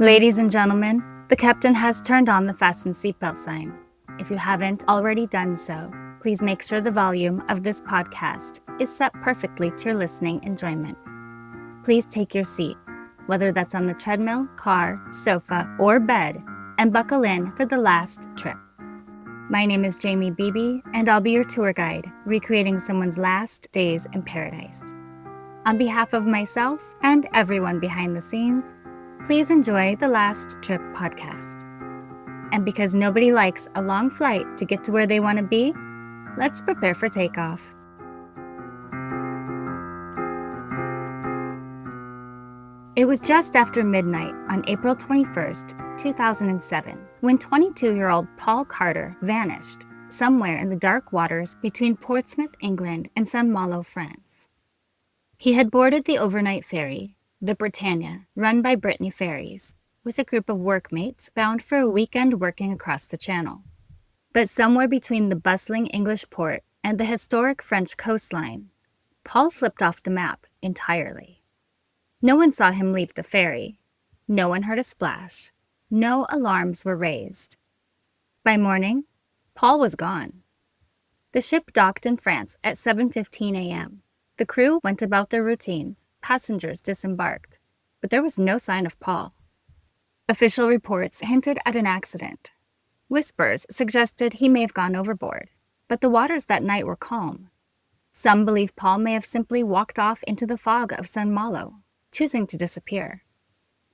Ladies and gentlemen, the captain has turned on the fasten seatbelt sign. If you haven't already done so, please make sure the volume of this podcast is set perfectly to your listening enjoyment. Please take your seat, whether that's on the treadmill, car, sofa, or bed, and buckle in for the last trip. My name is Jamie Beebe, and I'll be your tour guide, recreating someone's last days in paradise. On behalf of myself and everyone behind the scenes, please enjoy the Last Trip podcast. And because nobody likes a long flight to get to where they want to be, let's prepare for takeoff. It was just after midnight on April 21st, 2007, when 22-year-old Paul Carter vanished somewhere in the dark waters between Portsmouth, England, and Malo, France. He had boarded the overnight ferry, the Britannia, run by Brittany Ferries, with a group of workmates bound for a weekend working across the channel. But somewhere between the bustling English port and the historic French coastline, Paul slipped off the map entirely. No one saw him leave the ferry. No one heard a splash. No alarms were raised. By morning, Paul was gone. The ship docked in France at 7:15 a.m. The crew went about their routines. Passengers disembarked, but there was no sign of Paul. Official reports hinted at an accident. Whispers suggested he may have gone overboard, but the waters that night were calm. Some believe Paul may have simply walked off into the fog of Malo, choosing to disappear.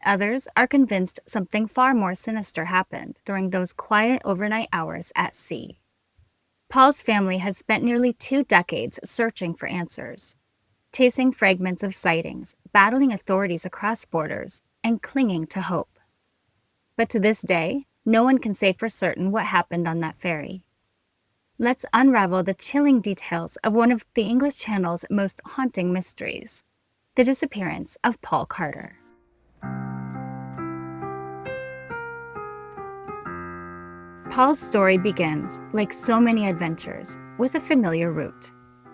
Others are convinced something far more sinister happened during those quiet overnight hours at sea. Paul's family has spent nearly 2 decades searching for answers, chasing fragments of sightings, battling authorities across borders, and clinging to hope. But to this day, no one can say for certain what happened on that ferry. Let's unravel the chilling details of one of the English Channel's most haunting mysteries, the disappearance of Paul Carter. Paul's story begins, like so many adventures, with a familiar route,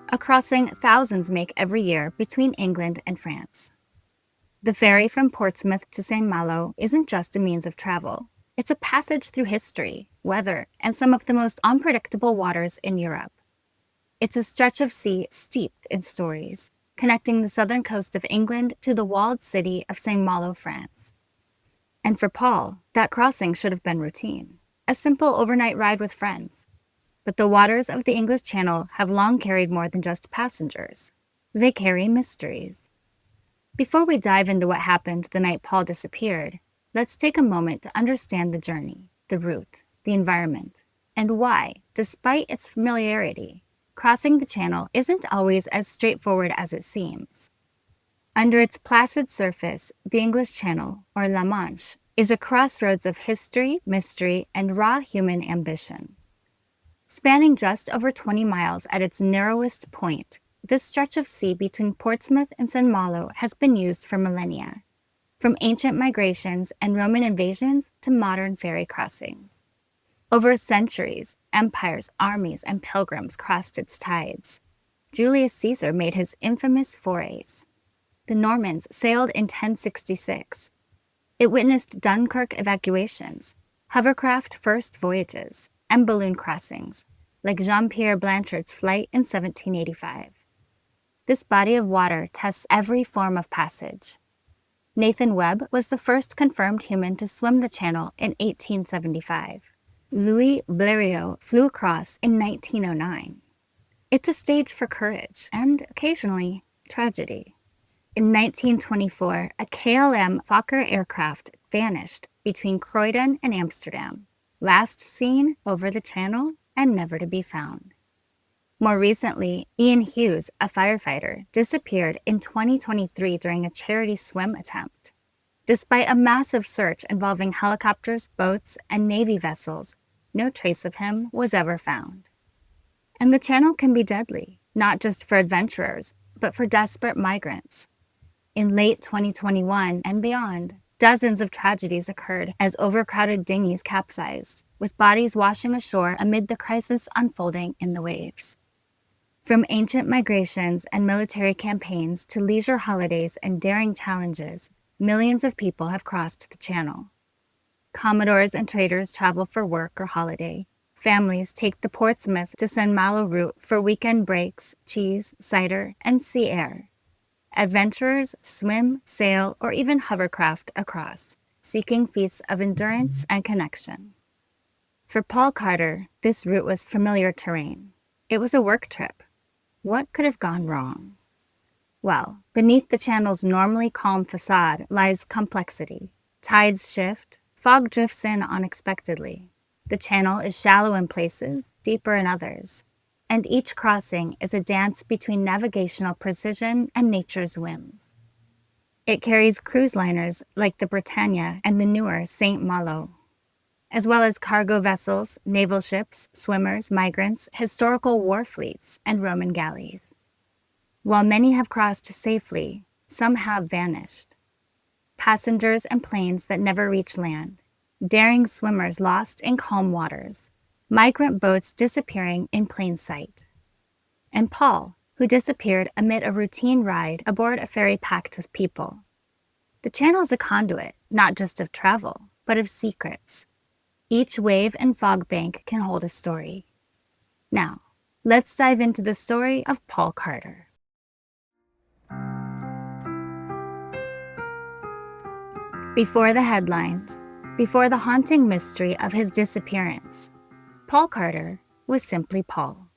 a crossing thousands make every year between England and France. The ferry from Portsmouth to Malo isn't just a means of travel. It's a passage through history, weather, and some of the most unpredictable waters in Europe. It's a stretch of sea steeped in stories, connecting the southern coast of England to the walled city of Malo, France. And for Paul, that crossing should have been routine, a simple overnight ride with friends. But the waters of the English Channel have long carried more than just passengers. They carry mysteries. Before we dive into what happened the night Paul disappeared, let's take a moment to understand the journey, the route, the environment, and why, despite its familiarity, crossing the channel isn't always as straightforward as it seems. Under its placid surface, the English Channel, or La Manche, is a crossroads of history, mystery, and raw human ambition. Spanning just over 20 miles at its narrowest point, this stretch of sea between Portsmouth and Malo has been used for millennia, from ancient migrations and Roman invasions to modern ferry crossings. Over centuries, empires, armies, and pilgrims crossed its tides. Julius Caesar made his infamous forays. The Normans sailed in 1066. It witnessed Dunkirk evacuations, hovercraft first voyages, and balloon crossings, like Jean-Pierre Blanchard's flight in 1785. This body of water tests every form of passage. Nathan Webb was the first confirmed human to swim the channel in 1875. Louis Blériot flew across in 1909. It's a stage for courage and, occasionally, tragedy. In 1924, a KLM Fokker aircraft vanished between Croydon and Amsterdam, last seen over the channel and never to be found. More recently, Ian Hughes, a firefighter, disappeared in 2023 during a charity swim attempt. Despite a massive search involving helicopters, boats, and Navy vessels, no trace of him was ever found. And the channel can be deadly, not just for adventurers, but for desperate migrants. In late 2021 and beyond, dozens of tragedies occurred as overcrowded dinghies capsized, with bodies washing ashore amid the crisis unfolding in the waves. From ancient migrations and military campaigns to leisure holidays and daring challenges, millions of people have crossed the channel. Commodores and traders travel for work or holiday. Families take the Portsmouth to Malo route for weekend breaks, cheese, cider, and sea air. Adventurers swim, sail, or even hovercraft across, seeking feats of endurance and connection. For Paul Carter, this route was familiar terrain. It was a work trip. What could have gone wrong? Well, beneath the channel's normally calm facade lies complexity. Tides shift, fog drifts in unexpectedly. The channel is shallow in places, deeper in others, and each crossing is a dance between navigational precision and nature's whims. It carries cruise liners like the Britannia and the newer St. Malo, as well as cargo vessels, naval ships, swimmers, migrants, historical war fleets, and Roman galleys. While many have crossed safely, some have vanished. Passengers and planes that never reach land, daring swimmers lost in calm waters, migrant boats disappearing in plain sight. And Paul, who disappeared amid a routine ride aboard a ferry packed with people. The channel is a conduit, not just of travel, but of secrets. Each wave and fog bank can hold a story. Now, let's dive into the story of Paul Carter. Before the headlines, before the haunting mystery of his disappearance, Paul Carter was simply Paul,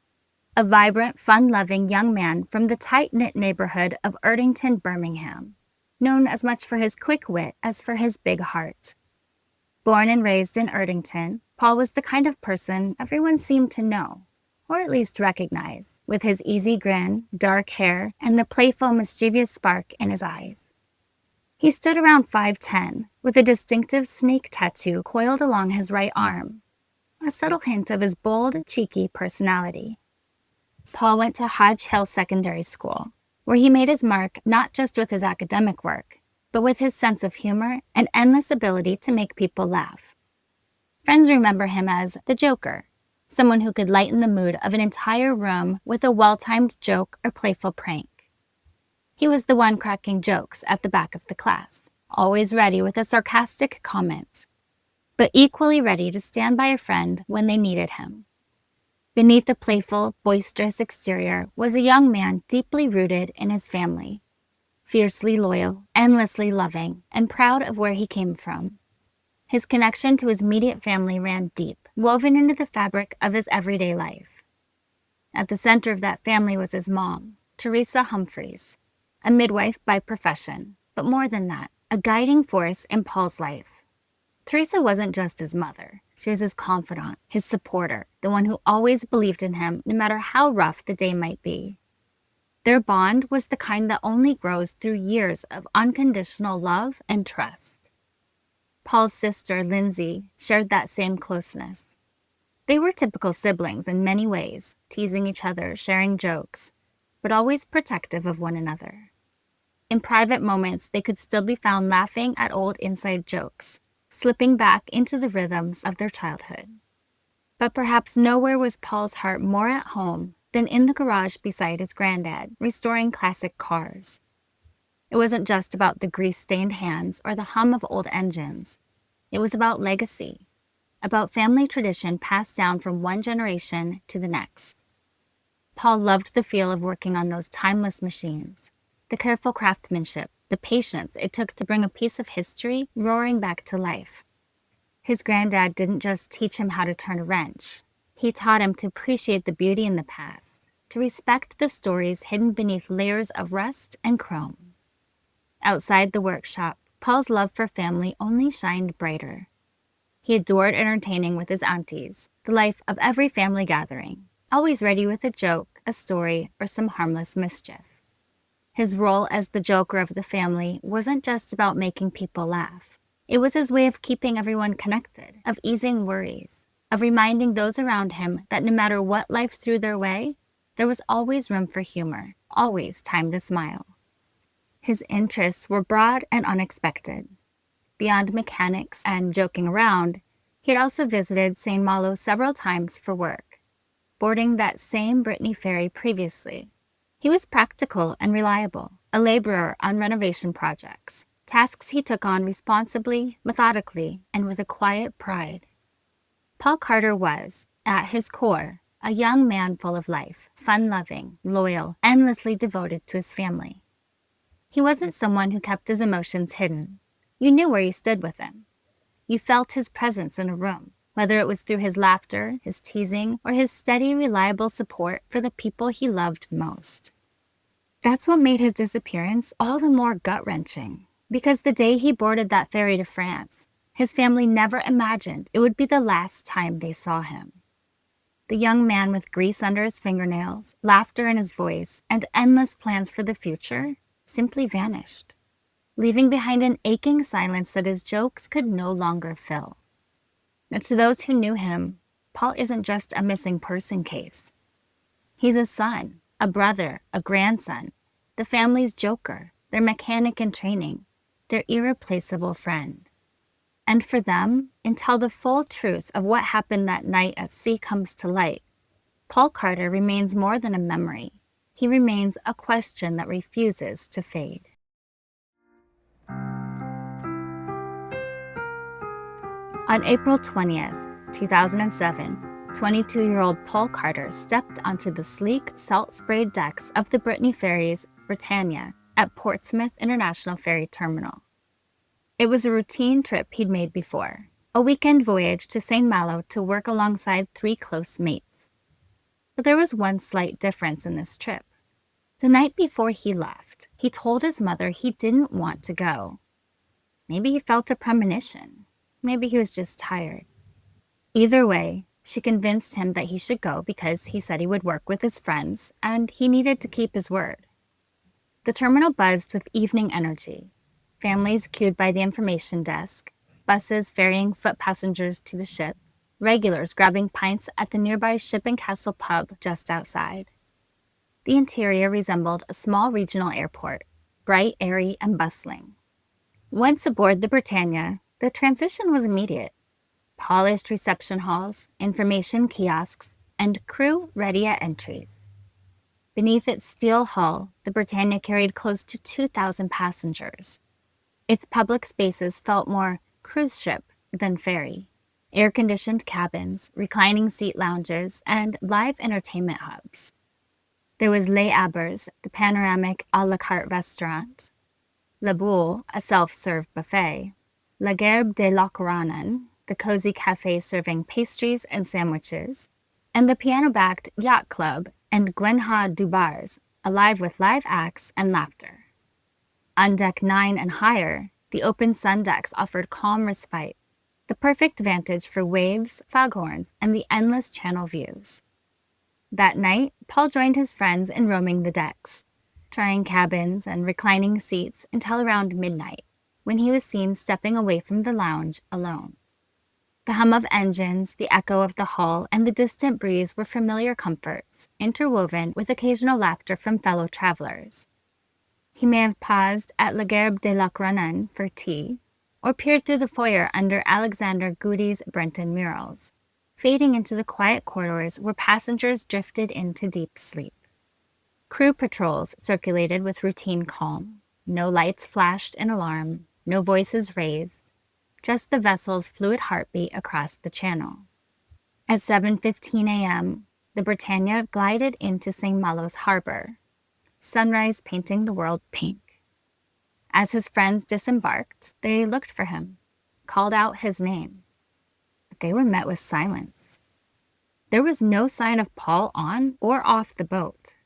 a vibrant, fun-loving young man from the tight-knit neighborhood of Erdington, Birmingham, known as much for his quick wit as for his big heart. Born and raised in Erdington, Paul was the kind of person everyone seemed to know, or at least recognize, with his easy grin, dark hair, and the playful, mischievous spark in his eyes. He stood around 5'10", with a distinctive snake tattoo coiled along his right arm, a subtle hint of his bold, cheeky personality. Paul went to Hodge Hill Secondary School, where he made his mark not just with his academic work, but with his sense of humor and endless ability to make people laugh. Friends remember him as the Joker, someone who could lighten the mood of an entire room with a well-timed joke or playful prank. He was the one cracking jokes at the back of the class, always ready with a sarcastic comment, but equally ready to stand by a friend when they needed him. Beneath the playful, boisterous exterior was a young man deeply rooted in his family, fiercely loyal, endlessly loving, and proud of where he came from. His connection to his immediate family ran deep, woven into the fabric of his everyday life. At the center of that family was his mom, Teresa Humphreys, a midwife by profession, but more than that, a guiding force in Paul's life. Teresa wasn't just his mother. She was his confidant, his supporter, the one who always believed in him no matter how rough the day might be. Their bond was the kind that only grows through years of unconditional love and trust. Paul's sister, Lindsay, shared that same closeness. They were typical siblings in many ways, teasing each other, sharing jokes, but always protective of one another. In private moments, they could still be found laughing at old inside jokes, slipping back into the rhythms of their childhood. But perhaps nowhere was Paul's heart more at home than in the garage beside his granddad, restoring classic cars. It wasn't just about the grease-stained hands or the hum of old engines. It was about legacy, about family tradition passed down from one generation to the next. Paul loved the feel of working on those timeless machines, the careful craftsmanship, the patience it took to bring a piece of history roaring back to life. His granddad didn't just teach him how to turn a wrench. He taught him to appreciate the beauty in the past, to respect the stories hidden beneath layers of rust and chrome. Outside the workshop, Paul's love for family only shined brighter. He adored entertaining with his aunties, the life of every family gathering, always ready with a joke, a story, or some harmless mischief. His role as the joker of the family wasn't just about making people laugh. It was his way of keeping everyone connected, of easing worries, of reminding those around him that no matter what life threw their way, there was always room for humor, always time to smile. His interests were broad and unexpected. Beyond mechanics and joking around, he had also visited St. Malo several times for work, boarding that same Brittany ferry previously. He was practical and reliable, a laborer on renovation projects, tasks he took on responsibly, methodically, and with a quiet pride. Paul Carter was, at his core, a young man full of life, fun-loving, loyal, endlessly devoted to his family. He wasn't someone who kept his emotions hidden. You knew where you stood with him. You felt his presence in a room, whether it was through his laughter, his teasing, or his steady, reliable support for the people he loved most. That's what made his disappearance all the more gut-wrenching, because the day he boarded that ferry to France, his family never imagined it would be the last time they saw him. The young man with grease under his fingernails, laughter in his voice, and endless plans for the future simply vanished, leaving behind an aching silence that his jokes could no longer fill. And to those who knew him, Paul isn't just a missing person case. He's a son, a brother, a grandson, the family's joker, their mechanic in training, their irreplaceable friend. And for them, until the full truth of what happened that night at sea comes to light, Paul Carter remains more than a memory. He remains a question that refuses to fade. On April 20th, 2007, 22-year-old Paul Carter stepped onto the sleek, salt-sprayed decks of the Brittany Ferry's Britannia at Portsmouth International Ferry Terminal. It was a routine trip he'd made before, a weekend voyage to St. Malo to work alongside 3 close mates. But there was one slight difference in this trip. The night before he left, he told his mother he didn't want to go. Maybe he felt a premonition. Maybe he was just tired. Either way, she convinced him that he should go because he said he would work with his friends and he needed to keep his word. The terminal buzzed with evening energy. Families queued by the information desk, buses ferrying foot passengers to the ship, regulars grabbing pints at the nearby Ship and Castle pub just outside. The interior resembled a small regional airport, bright, airy, and bustling. Once aboard the Britannia, the transition was immediate. Polished reception halls, information kiosks, and crew ready at entries. Beneath its steel hull, the Britannia carried close to 2,000 passengers. Its public spaces felt more cruise ship than ferry. Air-conditioned cabins, reclining seat lounges, and live entertainment hubs. There was Les Abers, the panoramic à la carte restaurant, La Boule, a self-serve buffet, La Gerbe de Locranen, the cozy cafe serving pastries and sandwiches, and the piano-backed Yacht Club and Gwenha du Bars, alive with live acts and laughter. On Deck 9 and higher, the open sun decks offered calm respite, the perfect vantage for waves, foghorns, and the endless channel views. That night, Paul joined his friends in roaming the decks, trying cabins and reclining seats until around midnight, when he was seen stepping away from the lounge alone. The hum of engines, the echo of the hull, and the distant breeze were familiar comforts, interwoven with occasional laughter from fellow travelers. He may have paused at La Gerbe de Locranen for tea, or peered through the foyer under Alexander Goody's Brenton murals, fading into the quiet corridors where passengers drifted into deep sleep. Crew patrols circulated with routine calm. No lights flashed in alarm, no voices raised, just the vessel's fluid heartbeat across the channel. At 7:15 a.m., the Britannia glided into St. Malo's harbor, sunrise painting the world pink. As his friends disembarked, they looked for him, called out his name. But they were met with silence. There was no sign of Paul on or off the boat.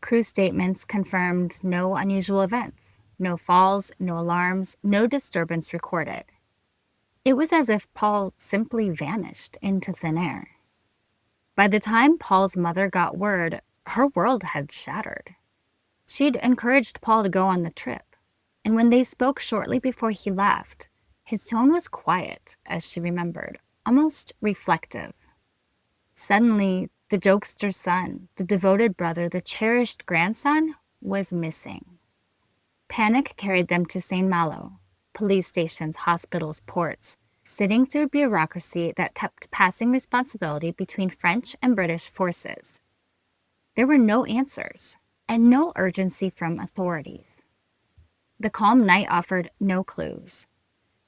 Crew statements confirmed no unusual events, no falls, no alarms, no disturbance recorded. It was as if Paul simply vanished into thin air. By the time Paul's mother got word, her world had shattered. She'd encouraged Paul to go on the trip, and when they spoke shortly before he left, his tone was quiet, as she remembered, almost reflective. Suddenly, the jokester's son, the devoted brother, the cherished grandson, was missing. Panic carried them to St. Malo, police stations, hospitals, ports, sitting through bureaucracy that kept passing responsibility between French and British forces. There were no answers, and no urgency from authorities. The calm night offered no clues.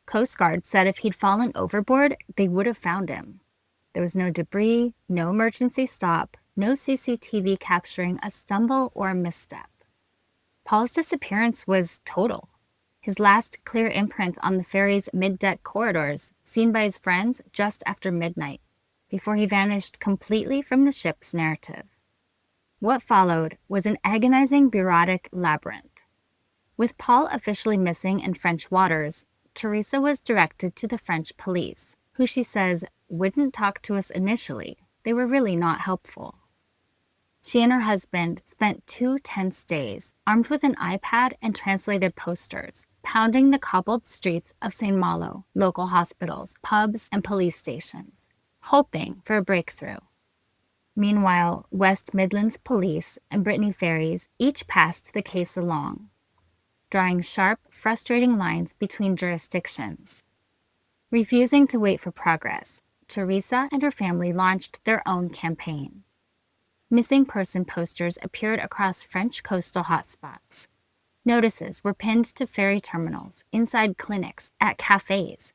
Coast Guard said if he'd fallen overboard, they would have found him. There was no debris, no emergency stop, no CCTV capturing a stumble or a misstep. Paul's disappearance was total. His last clear imprint on the ferry's mid-deck corridors, seen by his friends just after midnight, before he vanished completely from the ship's narrative. What followed was an agonizing bureaucratic labyrinth. With Paul officially missing in French waters, Teresa was directed to the French police, who she says wouldn't talk to us initially. They were really not helpful. She and her husband spent 2 tense days, armed with an iPad and translated posters, pounding the cobbled streets of St. Malo, local hospitals, pubs, and police stations, hoping for a breakthrough. Meanwhile, West Midlands Police and Brittany Ferries each passed the case along, drawing sharp, frustrating lines between jurisdictions. Refusing to wait for progress, Teresa and her family launched their own campaign. Missing person posters appeared across French coastal hotspots. Notices were pinned to ferry terminals, inside clinics, at cafes,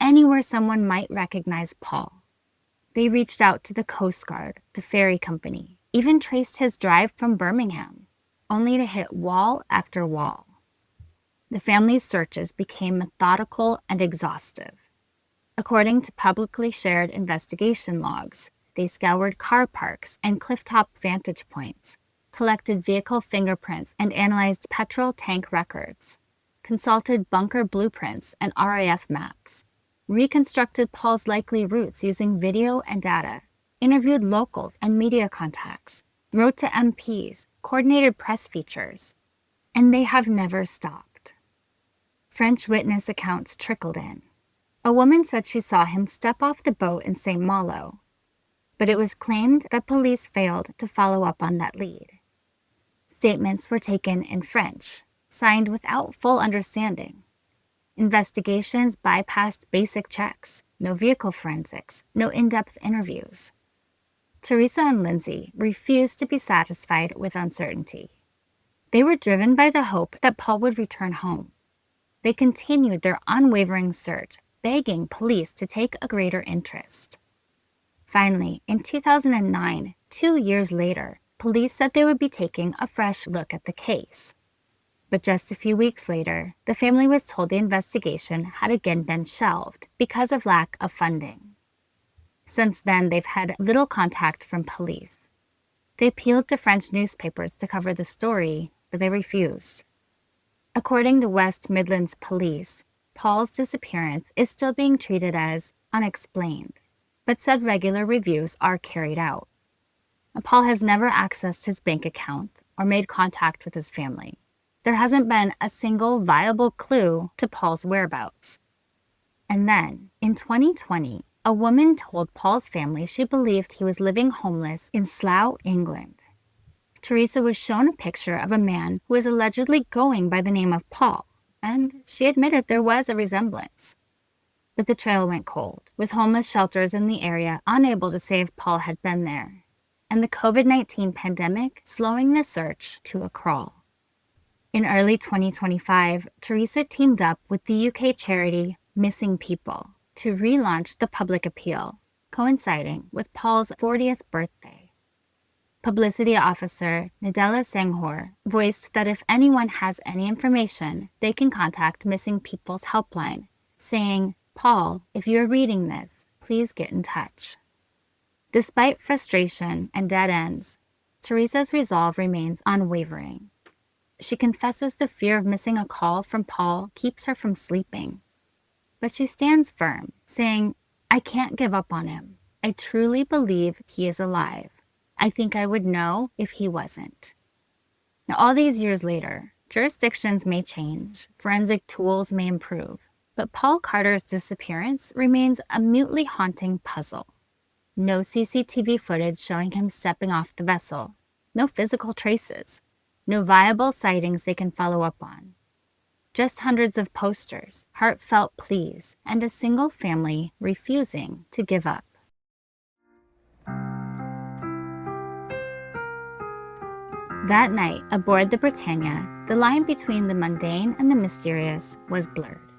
anywhere someone might recognize Paul. They reached out to the Coast Guard, the ferry company, even traced his drive from Birmingham, only to hit wall after wall. The family's searches became methodical and exhaustive. According to publicly shared investigation logs, they scoured car parks and clifftop vantage points, collected vehicle fingerprints and analyzed petrol tank records, consulted bunker blueprints and RAF maps, reconstructed Paul's likely routes using video and data, interviewed locals and media contacts, wrote to MPs, coordinated press features, and they have never stopped. French witness accounts trickled in. A woman said she saw him step off the boat in St. Malo, but it was claimed that police failed to follow up on that lead. Statements were taken in French, signed without full understanding. Investigations bypassed basic checks, no vehicle forensics, no in-depth interviews. Teresa and Lindsay refused to be satisfied with uncertainty. They were driven by the hope that Paul would return home. They continued their unwavering search, begging police to take a greater interest. Finally, in 2009, 2 years later, police said they would be taking a fresh look at the case. But just a few weeks later, the family was told the investigation had again been shelved because of lack of funding. Since then, they've had little contact from police. They appealed to French newspapers to cover the story, but they refused. According to West Midlands Police, Paul's disappearance is still being treated as unexplained, but said regular reviews are carried out. Paul has never accessed his bank account or made contact with his family. There hasn't been a single viable clue to Paul's whereabouts. And then, in 2020, a woman told Paul's family she believed he was living homeless in Slough, England. Teresa was shown a picture of a man who was allegedly going by the name of Paul, and she admitted there was a resemblance. But the trail went cold, with homeless shelters in the area unable to say if Paul had been there, and the COVID-19 pandemic slowing the search to a crawl. In early 2025, Teresa teamed up with the UK charity Missing People to relaunch the public appeal, coinciding with Paul's 40th birthday. Publicity officer Nadella Senghor voiced that if anyone has any information, they can contact Missing People's helpline, saying, "Paul, if you're reading this, please get in touch." Despite frustration and dead ends, Teresa's resolve remains unwavering. She confesses the fear of missing a call from Paul keeps her from sleeping. But she stands firm, saying, "I can't give up on him. I truly believe he is alive. I think I would know if he wasn't." Now, all these years later, jurisdictions may change, forensic tools may improve, but Paul Carter's disappearance remains a mutely haunting puzzle. No CCTV footage showing him stepping off the vessel, no physical traces, no viable sightings they can follow up on. Just hundreds of posters, heartfelt pleas, and a single family refusing to give up. That night, aboard the Britannia, the line between the mundane and the mysterious was blurred.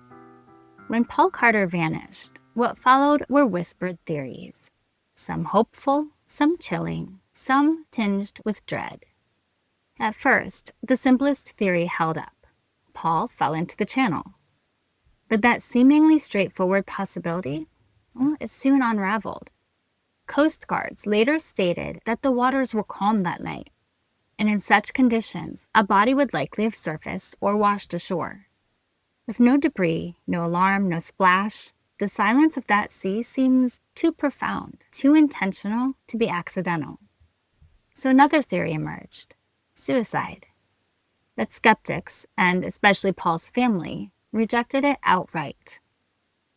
When Paul Carter vanished, what followed were whispered theories. Some hopeful, some chilling, some tinged with dread. At first, the simplest theory held up. Paul fell into the channel. But that seemingly straightforward possibility, it soon unraveled. Coast guards later stated that the waters were calm that night, and in such conditions, a body would likely have surfaced or washed ashore. With no debris, no alarm, no splash, the silence of that sea seems too profound, too intentional to be accidental. So another theory emerged: suicide. But skeptics, and especially Paul's family, rejected it outright.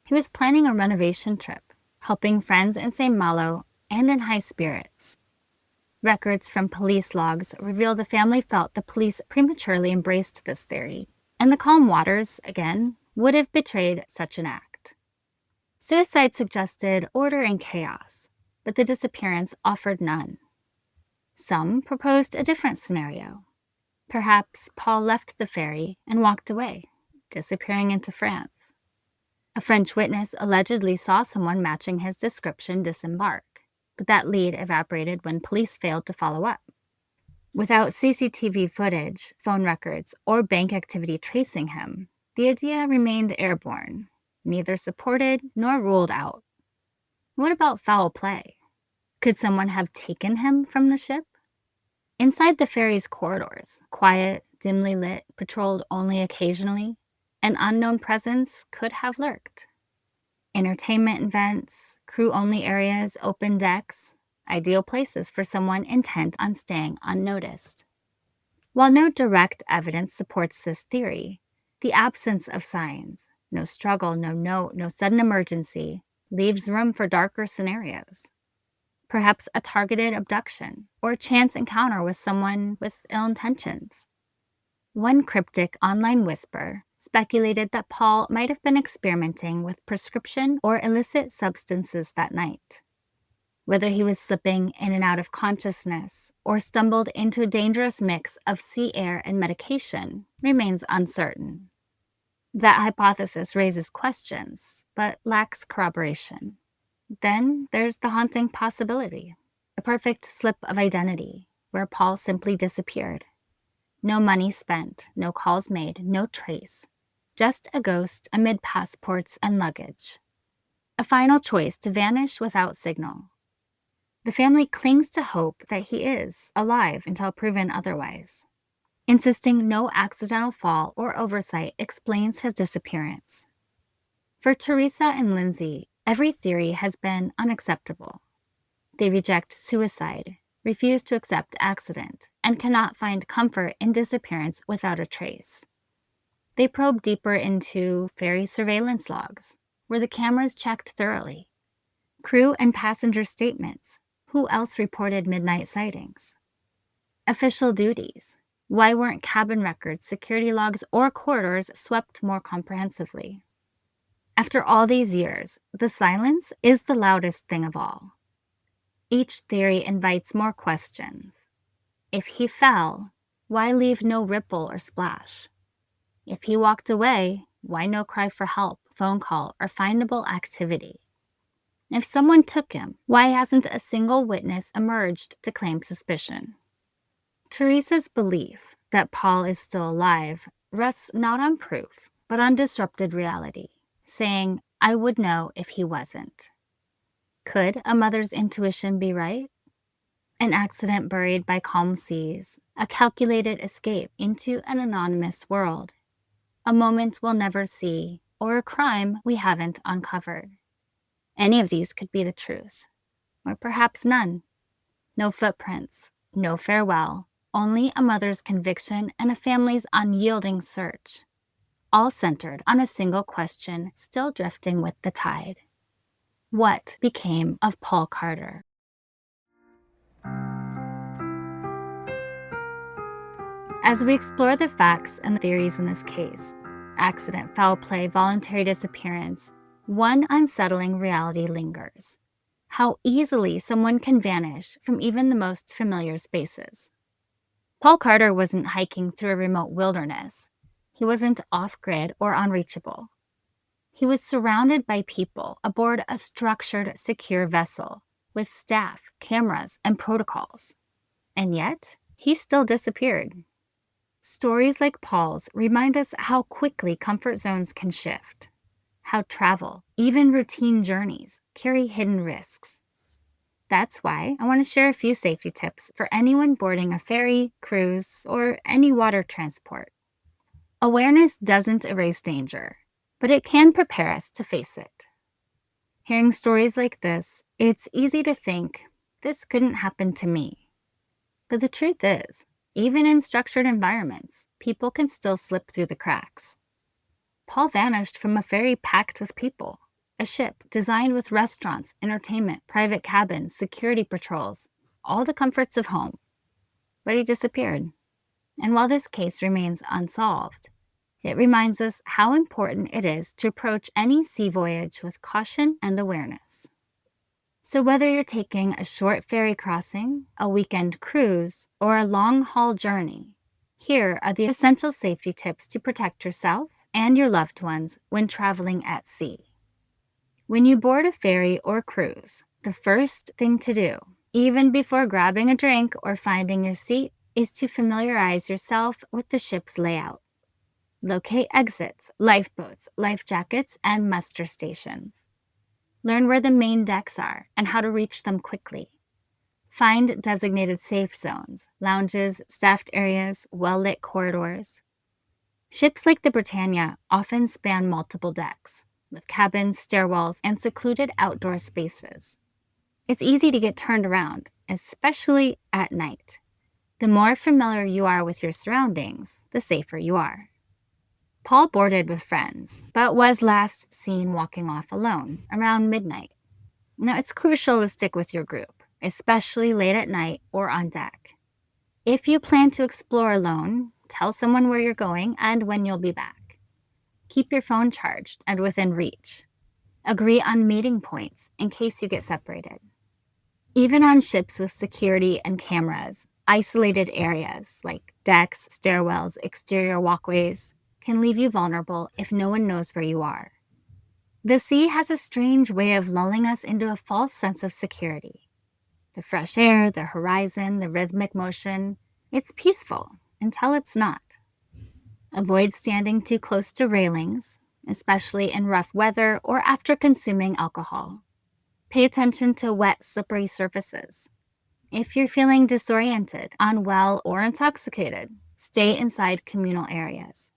He was planning a renovation trip, helping friends in St. Malo and in high spirits. Records from police logs reveal the family felt the police prematurely embraced this theory, and the calm waters, again, would have betrayed such an act. Suicide suggested order and chaos, but the disappearance offered none. Some proposed a different scenario. Perhaps Paul left the ferry and walked away, disappearing into France. A French witness allegedly saw someone matching his description disembark, but that lead evaporated when police failed to follow up. Without CCTV footage, phone records, or bank activity tracing him, the idea remained airborne, neither supported nor ruled out. What about foul play? Could someone have taken him from the ship? Inside the ferry's corridors, quiet, dimly lit, patrolled only occasionally, an unknown presence could have lurked. Entertainment events, crew-only areas, open decks, ideal places for someone intent on staying unnoticed. While no direct evidence supports this theory, the absence of signs, no struggle, no note, no sudden emergency, leaves room for darker scenarios. Perhaps a targeted abduction or a chance encounter with someone with ill intentions. One cryptic online whisper speculated that Paul might have been experimenting with prescription or illicit substances that night. Whether he was slipping in and out of consciousness or stumbled into a dangerous mix of sea air and medication remains uncertain. That hypothesis raises questions, but lacks corroboration. Then there's the haunting possibility, a perfect slip of identity, where Paul simply disappeared. No money spent, no calls made, no trace. Just a ghost amid passports and luggage. A final choice to vanish without signal. The family clings to hope that he is alive until proven otherwise, insisting no accidental fall or oversight explains his disappearance. For Teresa and Lindsay, every theory has been unacceptable. They reject suicide, refuse to accept accident, and cannot find comfort in disappearance without a trace. They probe deeper into ferry surveillance logs, where the cameras checked thoroughly. Crew and passenger statements. Who else reported midnight sightings? Official duties. Why weren't cabin records, security logs, or corridors swept more comprehensively? After all these years, the silence is the loudest thing of all. Each theory invites more questions. If he fell, why leave no ripple or splash? If he walked away, why no cry for help, phone call, or findable activity? If someone took him, why hasn't a single witness emerged to claim suspicion? Teresa's belief that Paul is still alive rests not on proof, but on disrupted reality, saying, I would know if he wasn't. Could a mother's intuition be right? An accident buried by calm seas, a calculated escape into an anonymous world, a moment we'll never see, or a crime we haven't uncovered. Any of these could be the truth, or perhaps none. No footprints, no farewell, only a mother's conviction and a family's unyielding search, all centered on a single question still drifting with the tide. What became of Paul Carter? As we explore the facts and the theories in this case, accident, foul play, voluntary disappearance, one unsettling reality lingers: how easily someone can vanish from even the most familiar spaces. Paul Carter wasn't hiking through a remote wilderness. He wasn't off-grid or unreachable. He was surrounded by people aboard a structured, secure vessel with staff, cameras, and protocols. And yet, he still disappeared. Stories like Paul's remind us how quickly comfort zones can shift, how travel, even routine journeys, carry hidden risks. That's why I want to share a few safety tips for anyone boarding a ferry, cruise, or any water transport. Awareness doesn't erase danger, but it can prepare us to face it. Hearing stories like this, it's easy to think, this couldn't happen to me. But the truth is, even in structured environments, people can still slip through the cracks. Paul vanished from a ferry packed with people, a ship designed with restaurants, entertainment, private cabins, security patrols, all the comforts of home. But he disappeared. And while this case remains unsolved, it reminds us how important it is to approach any sea voyage with caution and awareness. So whether you're taking a short ferry crossing, a weekend cruise, or a long-haul journey, here are the essential safety tips to protect yourself and your loved ones when traveling at sea. When you board a ferry or cruise, the first thing to do, even before grabbing a drink or finding your seat, is to familiarize yourself with the ship's layout. Locate exits, lifeboats, life jackets, and muster stations. Learn where the main decks are and how to reach them quickly. Find designated safe zones, lounges, staffed areas, well-lit corridors. Ships like the Britannia often span multiple decks, with cabins, stairwells, and secluded outdoor spaces. It's easy to get turned around, especially at night. The more familiar you are with your surroundings, the safer you are. Paul boarded with friends, but was last seen walking off alone around midnight. Now, it's crucial to stick with your group, especially late at night or on deck. If you plan to explore alone, tell someone where you're going and when you'll be back. Keep your phone charged and within reach. Agree on meeting points in case you get separated. Even on ships with security and cameras, isolated areas like decks, stairwells, exterior walkways can leave you vulnerable if no one knows where you are. The sea has a strange way of lulling us into a false sense of security. The fresh air, the horizon, the rhythmic motion, it's peaceful until it's not. Avoid standing too close to railings, especially in rough weather or after consuming alcohol. Pay attention to wet, slippery surfaces. If you're feeling disoriented, unwell, or intoxicated, stay inside communal areas.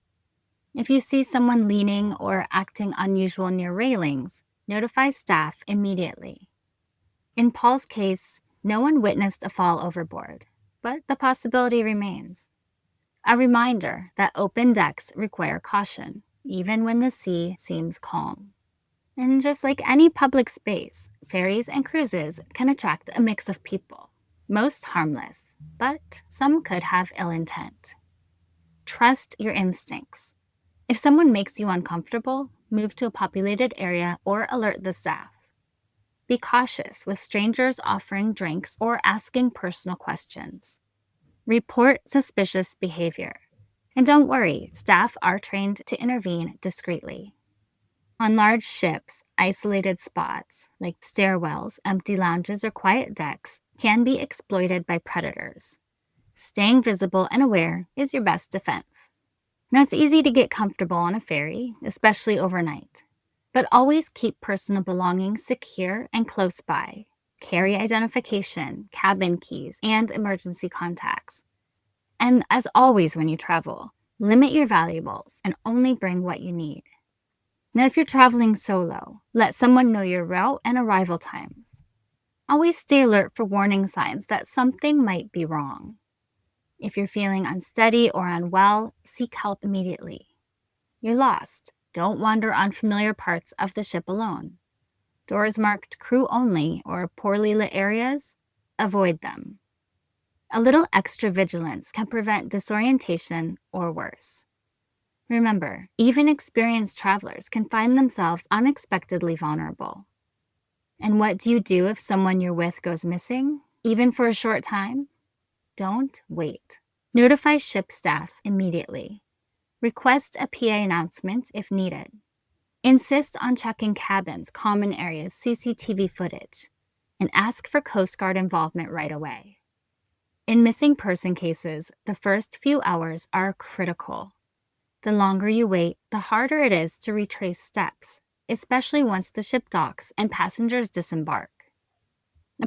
If you see someone leaning or acting unusual near railings, notify staff immediately. In Paul's case, no one witnessed a fall overboard, but the possibility remains. A reminder that open decks require caution, even when the sea seems calm. And just like any public space, ferries and cruises can attract a mix of people, most harmless, but some could have ill intent. Trust your instincts. If someone makes you uncomfortable, move to a populated area or alert the staff. Be cautious with strangers offering drinks or asking personal questions. Report suspicious behavior. And don't worry, staff are trained to intervene discreetly. On large ships, isolated spots like stairwells, empty lounges, or quiet decks can be exploited by predators. Staying visible and aware is your best defense. Now, it's easy to get comfortable on a ferry, especially overnight. But always keep personal belongings secure and close by. Carry identification, cabin keys, and emergency contacts. And as always when you travel, limit your valuables and only bring what you need. Now, if you're traveling solo, let someone know your route and arrival times. Always stay alert for warning signs that something might be wrong. If you're feeling unsteady or unwell, seek help immediately. You're lost. Don't wander unfamiliar parts of the ship alone. Doors marked crew only or poorly lit areas, avoid them. A little extra vigilance can prevent disorientation or worse. Remember, even experienced travelers can find themselves unexpectedly vulnerable. And what do you do if someone you're with goes missing, even for a short time? Don't wait. Notify ship staff immediately. Request a PA announcement if needed. Insist on checking cabins, common areas, CCTV footage, and ask for Coast Guard involvement right away. In missing person cases, the first few hours are critical. The longer you wait, the harder it is to retrace steps, especially once the ship docks and passengers disembark.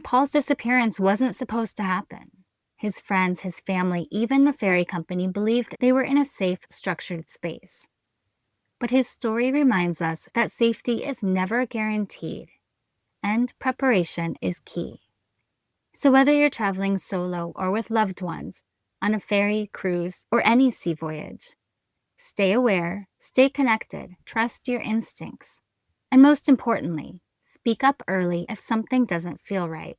Paul's disappearance wasn't supposed to happen. His friends, his family, even the ferry company believed they were in a safe, structured space. But his story reminds us that safety is never guaranteed, and preparation is key. So whether you're traveling solo or with loved ones, on a ferry, cruise, or any sea voyage, stay aware, stay connected, trust your instincts, and most importantly, speak up early if something doesn't feel right.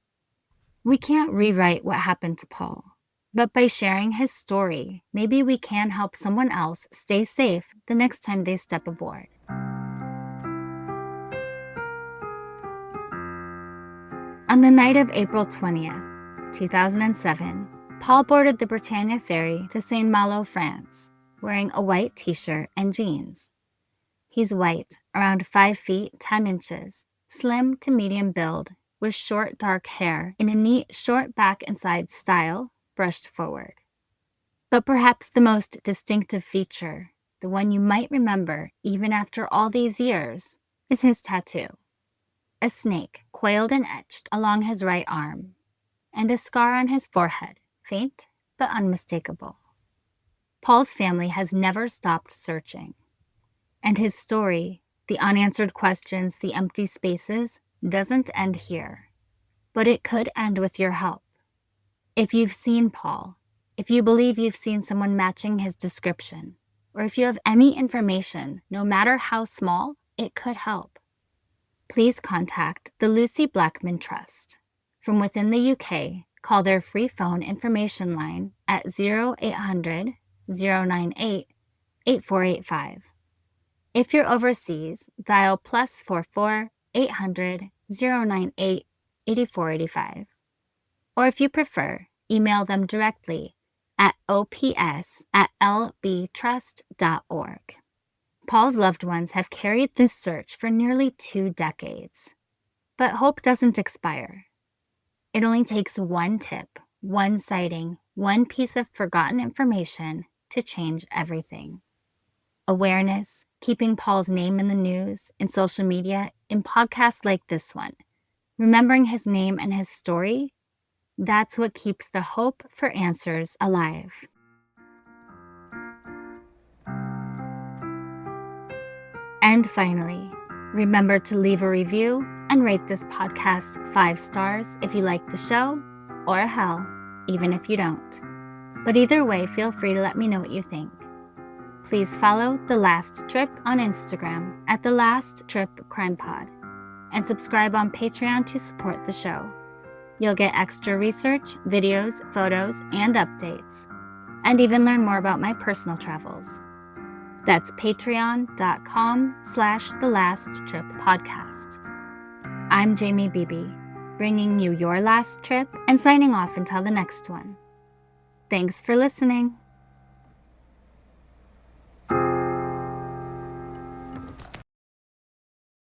We can't rewrite what happened to Paul, but by sharing his story, maybe we can help someone else stay safe the next time they step aboard. On the night of April 20th, 2007, Paul boarded the Britannia ferry to St. Malo, France, wearing a white t-shirt and jeans. He's white, around 5 feet 10 inches, slim to medium build, with short dark hair in a neat short back and side style, brushed forward. But perhaps the most distinctive feature, the one you might remember even after all these years, is his tattoo. A snake coiled and etched along his right arm, and a scar on his forehead, faint but unmistakable. Paul's family has never stopped searching, and his story, the unanswered questions, the empty spaces, doesn't end here. But it could end with your help. If you've seen Paul, if you believe you've seen someone matching his description, or if you have any information, no matter how small, it could help. Please contact the Lucy Blackman Trust. From within the UK, call their free phone information line at 0800 098 8485. If you're overseas, dial +44 800 098 8485. Or if you prefer, email them directly at ops@lbtrust.org. Paul's loved ones have carried this search for nearly 2 decades. But hope doesn't expire. It only takes one tip, one sighting, one piece of forgotten information to change everything. Awareness, keeping Paul's name in the news, in social media, in podcasts like this one, remembering his name and his story, that's what keeps the hope for answers alive. And finally, remember to leave a review and rate this podcast 5 stars if you like the show, or hell, even if you don't. But either way, feel free to let me know what you think. Please follow The Last Trip on Instagram at The Last Trip Crime Pod, and subscribe on Patreon to support the show. You'll get extra research, videos, photos, and updates, and even learn more about my personal travels. That's patreon.com/thelasttrippodcast. I'm Jamie Beebe, bringing you your last trip and signing off until the next one. Thanks for listening.